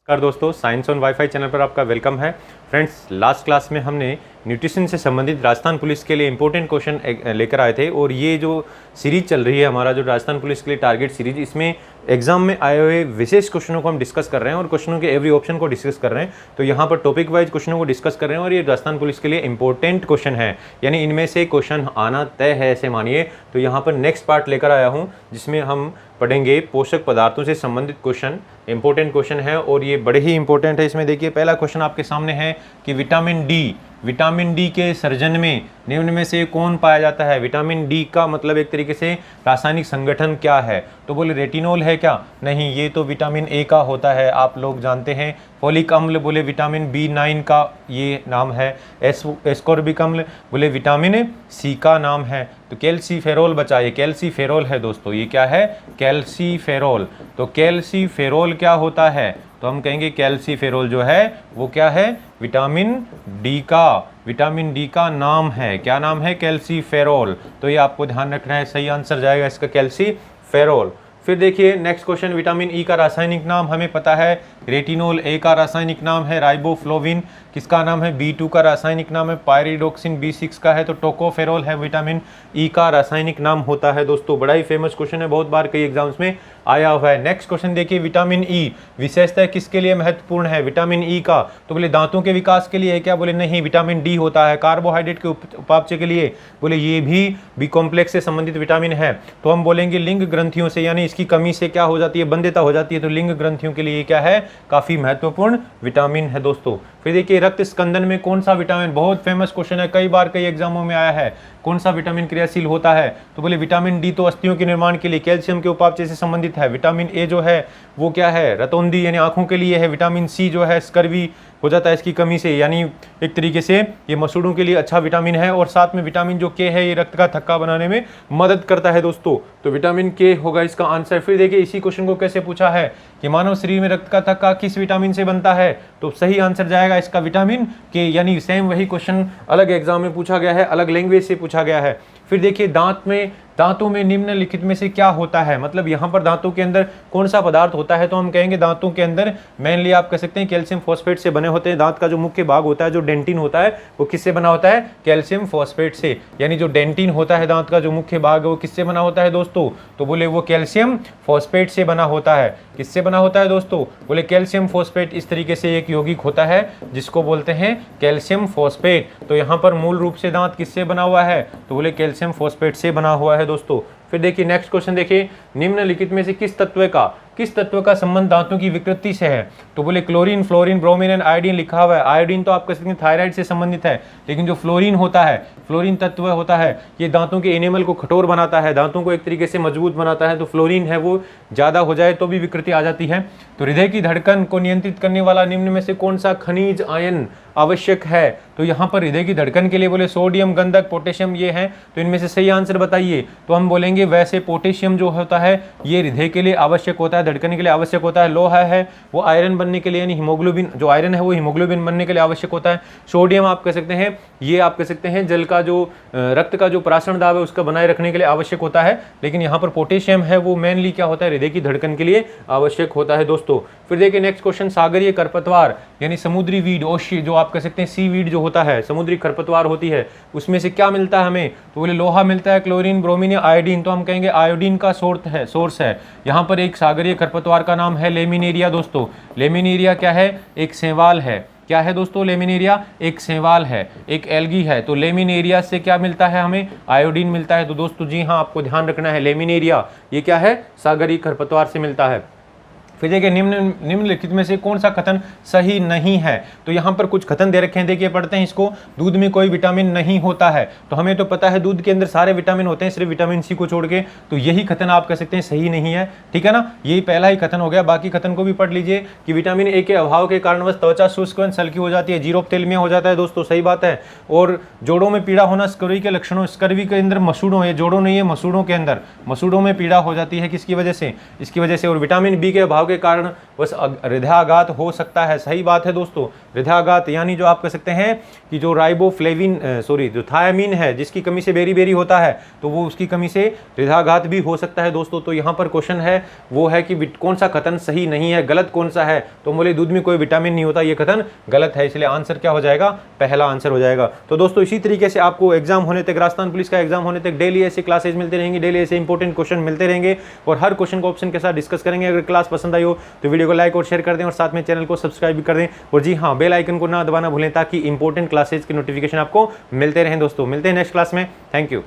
नमस्कार दोस्तों, science on wifi channel पर आपका वेलकम है। फ्रेंड्स, लास्ट क्लास में हमने न्यूट्रिशन से संबंधित राजस्थान पुलिस के लिए इंपॉर्टेंट क्वेश्चन लेकर आए थे और ये जो सीरीज चल रही है हमारा जो राजस्थान पुलिस के लिए टारगेट सीरीज, इसमें एग्जाम में आए हुए विशेष क्वेश्चनों को हम डिस्कस कर रहे हैं और क्वेश्चनों के एवरी ऑप्शन को डिस्कस कर रहे हैं। तो यहाँ पर टॉपिक वाइज क्वेश्चनों को डिस्कस कर रहे हैं और ये राजस्थान पुलिस के लिए इंपॉर्टेंट क्वेश्चन है, यानी इनमें से क्वेश्चन आना तय है ऐसे मानिए। तो यहाँ पर नेक्स्ट पार्ट लेकर आया हूँ जिसमें हम पढ़ेंगे पोषक पदार्थों से संबंधित क्वेश्चन। इंपॉर्टेंट क्वेश्चन है और ये बड़े ही इंपॉर्टेंट है। इसमें देखिए, पहला क्वेश्चन आपके सामने है कि विटामिन डी के सर्जन में निम्न में से कौन पाया जाता है। विटामिन डी का मतलब एक तरीके से रासायनिक संगठन क्या है, तो बोले रेटिनोल है क्या? नहीं, ये तो विटामिन ए का होता है, आप लोग जानते हैं। फोलिक अम्ल बोले विटामिन B9 का ये नाम है। एस्कॉर्बिक अम्ल बोले विटामिन सी का नाम है। तो कैल्सीफेरोल बचा, ये कैल्सीफेरोल है दोस्तों, ये क्या है? कैल्सीफेरोल। तो कैल्सीफेरोल क्या होता है? तो हम कहेंगे कैल्सीफेरोल जो है वो क्या है? विटामिन डी का नाम है। क्या नाम है? कैल्सीफेरोल। तो ये आपको ध्यान रखना है, सही आंसर जाएगा इसका कैल्सीफेरोल। फिर देखिए नेक्स्ट क्वेश्चन, विटामिन ई का रासायनिक नाम हमें पता है, रेटिनोल। ए का रासायनिक नाम है राइबोफ्लोविन। किसका नाम है? B2 का रासायनिक नाम है पायरिडोक्सिन। B6 का है तो टोकोफेरोल है। विटामिन ई का रासायनिक नाम होता है दोस्तों। बड़ा ही फेमस क्वेश्चन है, बहुत बार कई एग्जाम्स में आया हुआ है। नेक्स्ट क्वेश्चन देखिए, विटामिन ई विशेषतः किसके लिए महत्वपूर्ण है? विटामिन ई का तो बोले दांतों के विकास के लिए है क्या? बोले नहीं, विटामिन डी होता है। कार्बोहाइड्रेट के उपापचय के लिए बोले ये भी बी कॉम्प्लेक्स से संबंधित विटामिन है। तो हम बोलेंगे लिंग ग्रंथियों से, यानी इसकी कमी से क्या हो जाती है? बंध्यता हो जाती है। तो लिंग ग्रंथियों के लिए क्या है? काफी महत्वपूर्ण विटामिन है दोस्तों। फिर देखिए, रक्त स्कंदन में कौन सा विटामिन, बहुत फेमस क्वेश्चन है, कई बार कई एग्जामों में आया है, कौन सा विटामिन क्रियाशील होता है? तो बोले विटामिन डी तो अस्थियों के निर्माण के लिए, कैल्शियम के उपापचय से संबंधित है। विटामिन ए जो है वो क्या है? रतौंधी यानी आंखों के लिए है। विटामिन सी जो है स्कर्वी हो जाता है इसकी कमी से, यानी एक तरीके से ये मसूड़ों के लिए अच्छा विटामिन है। और साथ में विटामिन जो के है ये रक्त का थक्का बनाने में मदद करता है दोस्तों। तो विटामिन के होगा इसका आंसर। फिर देखिए, इसी क्वेश्चन को कैसे पूछा है कि मानव शरीर में रक्त का थक्का किस विटामिन से बनता है? तो सही आंसर जाएगा इसका विटामिन के, यानी सेम वही क्वेश्चन अलग एग्जाम में पूछा गया है, अलग लैंग्वेज से पूछा गया है। फिर देखिए, दांतों में निम्नलिखित में से क्या होता है, मतलब यहाँ पर दांतों के अंदर कौन सा पदार्थ होता है? तो हम कहेंगे दांतों के अंदर मेनली आप कह सकते हैं कैल्शियम फॉस्फेट से बने होते हैं। दांत का जो मुख्य भाग होता है, जो डेंटिन होता है, वो किससे बना होता है? कैल्शियम फॉस्फेट से। यानी जो डेंटिन होता है दांत का जो मुख्य भाग है वो किससे बना होता है दोस्तों? तो बोले वो कैल्शियम फॉस्फेट से बना होता है। किससे बना होता है दोस्तों? बोले कैल्शियम फॉस्फेट। इस तरीके से एक यौगिक होता है जिसको बोलते हैं कैल्शियम फॉस्फेट। तो यहाँ पर मूल रूप से दांत किससे बना हुआ है? तो बोले कैल्शियम फॉस्फेट से बना हुआ है दोस्तों। फिर देखिए नेक्स्ट क्वेश्चन देखिए, निम्नलिखित में से किस तत्व का संबंध दांतों की विकृति से है? तो बोले chlorine, fluorine, bromine and iodine लिखा हुआ है। आयोडीन तो आप कह सकते हैं थायराइड से संबंधित है, लेकिन जो फ्लोरीन होता है, फ्लोरीन तत्व होता है, ये दांतों के एनिमल को कठोर बनाता है, दांतों को एक तरीके से मजबूत बनाता है। तो फ्लोरीन है वो ज्यादा हो जाए तो भी विकृति आ जाती है। तो हृदय की धड़कन को नियंत्रित करने वाला निम्न में से कौन सा खनिज आयन आवश्यक है? तो यहाँ पर हृदय की धड़कन के लिए बोले सोडियम, गंधक, पोटेशियम ये हैं। तो इनमें से सही आंसर बताइए। तो हम बोलेंगे वैसे पोटेशियम जो होता है ये हृदय के लिए आवश्यक होता है, धड़कन के लिए आवश्यक होता है। लोहा है वो आयरन बनने के लिए, यानी हीमोग्लोबिन, जो आयरन है वो हीमोग्लोबिन बनने के लिए आवश्यक होता है। सोडियम आप कह सकते हैं, ये आप कह सकते हैं जल का जो रक्त का जो प्राशन दाब है उसका बनाए रखने के लिए आवश्यक होता है। लेकिन यहाँ पर पोटेशियम है वो मेनली क्या होता है? हृदय की धड़कन के लिए आवश्यक होता है दोस्तों। फिर देखिए नेक्स्ट क्वेश्चन, सागरीय खरपतवार यानी समुद्री वीड, ओशी जो आप कह सकते हैं सी वीड जो होता है, समुद्री खरपतवार होती है, उसमें से क्या मिलता है हमें? तो बोले लोहा मिलता है, क्लोरीन, ब्रोमीन या आयोडीन। तो हम कहेंगे आयोडीन का सोर्स है। यहाँ पर एक सागरीय खरपतवार का नाम है लेमिनेरिया दोस्तों। लेमिनेरिया क्या है? एक शैवाल है। क्या है दोस्तों? लेमिनेरिया एक शैवाल है, एक एल्गी है। तो लेमिनेरिया से क्या मिलता है हमें? आयोडीन मिलता है। तो दोस्तों जी हाँ, आपको ध्यान रखना है, लेमिनेरिया ये क्या है? सागरीय खरपतवार से मिलता है। फिर देखिए, निम्नलिखित में से कौन सा कथन सही नहीं है? तो यहाँ पर कुछ कथन दे रखे हैं, देखिए पढ़ते हैं इसको। दूध में कोई विटामिन नहीं होता है, तो हमें तो पता है दूध के अंदर सारे विटामिन होते हैं सिर्फ विटामिन सी को छोड़ के। तो यही कथन आप कह सकते हैं सही नहीं है, ठीक है ना। यही पहला ही कथन हो गया। बाकी कथन को भी पढ़ लीजिए कि विटामिन ए के अभाव के कारणवश त्वचा शुष्क व सल्की हो जाती है, जीरोप्थेल्मिया हो जाता है दोस्तों, सही बात है। और जोड़ों में पीड़ा होना स्कर्वी के लक्षणों, स्कर्वी के अंदर मसूड़ों, ये जोड़ों नहीं है मसूड़ों के अंदर, मसूड़ों में पीड़ा हो जाती है किसकी वजह से? इसकी वजह से। और विटामिन बी के अभाव के के कारण बस हृदयाघात हो सकता है। सही बात है दोस्तों, हृदयाघात यानी जो आप कह सकते हैं कि जो जो थायामीन है जिसकी कमी से बेरी होता है, तो वो उसकी कमी से हृदयाघात भी हो सकता है दोस्तों। तो यहाँ पर क्वेश्चन है वो है कि कौन सा कथन सही नहीं है, गलत कौन सा है। तो बोले दूध में कोई विटामिन नहीं होता, ये कथन गलत है, इसलिए आंसर क्या हो जाएगा, पहला आंसर हो जाएगा। तो दोस्तों इसी तरीके से आपको एग्जाम होने तक, राजस्थान पुलिस का एग्जाम होने तक डेली ऐसे क्लासेज मिलते रहेंगे, डेली ऐसे इंपॉर्टेंट क्वेश्चन मिलते रहेंगे और हर क्वेश्चन को ऑप्शन के साथ डिस्कस करेंगे। अगर क्लास पसंद आई हो तो वीडियो को लाइक और शेयर कर दें और साथ में चैनल को सब्सक्राइब भी कर दें। और जी हाँ, बेल आइकन को ना दबाना भूलें ताकि इंपॉर्टेंट क्लासेज की नोटिफिकेशन आपको मिलते रहें। दोस्तों मिलते हैं नेक्स्ट क्लास में। Thank you.